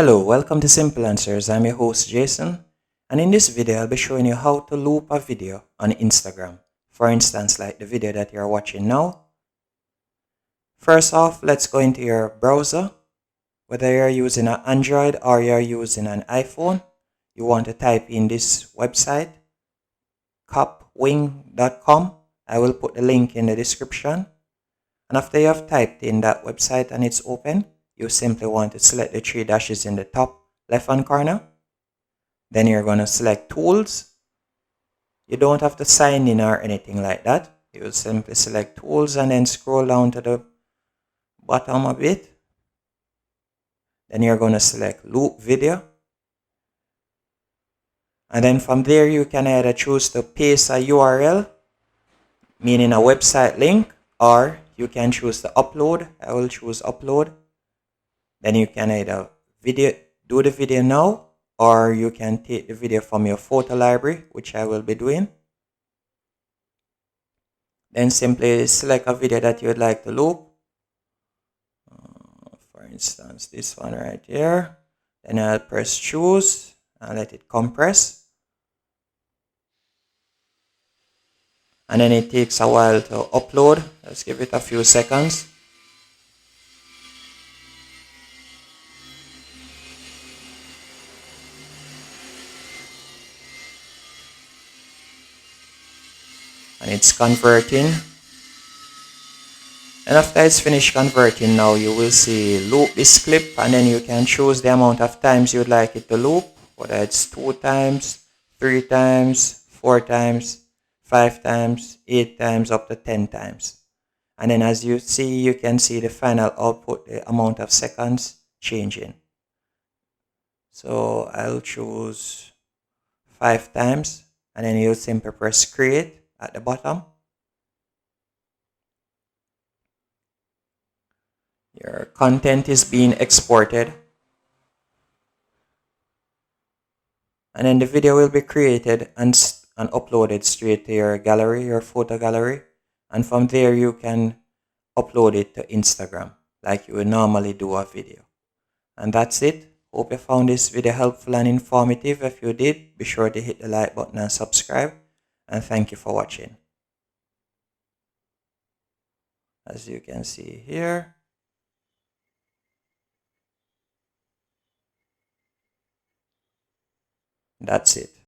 Hello, welcome to Simple Answers. I'm your host Jason, and in this video I'll be showing you how to loop a video on Instagram. For instance, like the video that you're watching now. First off, let's go into your browser. Whether you're using an Android or you're using an iPhone, you want to type in this website, copwing.com. I will put the link in the description. And after you have typed in that website and it's open, you simply want to select the three dashes in the top left hand corner. Then you're going to select Tools. You don't have to sign in or anything like that. You will simply select Tools and then scroll down to the bottom of it. Then you're going to select Loop Video. And then from there you can either choose to paste a URL, meaning a website link, or you can choose to upload. I will choose upload. Then you can either do the video now, or you can take the video from your photo library, which I will be doing. Then simply select a video that you would like to loop. For instance, this one right here. Then I'll press choose and let it compress. And then it takes a while to upload. Let's give it a few seconds. And it's converting. And after it's finished converting, now you will see loop this clip, and then you can choose the amount of times you'd like it to loop, whether it's 2 times, 3 times, 4 times, 5 times, 8 times, up to 10 times. And then as you see, you can see the final output, the amount of seconds changing. So I'll choose 5 times, and then you'll simply press create at the bottom. Your content is being exported. And then the video will be created and uploaded straight to your gallery, your photo gallery. And from there you can upload it to Instagram like you would normally do a video. And that's it. Hope you found this video helpful and informative. If you did, be sure to hit the like button and subscribe. And thank you for watching. As you can see here. That's it.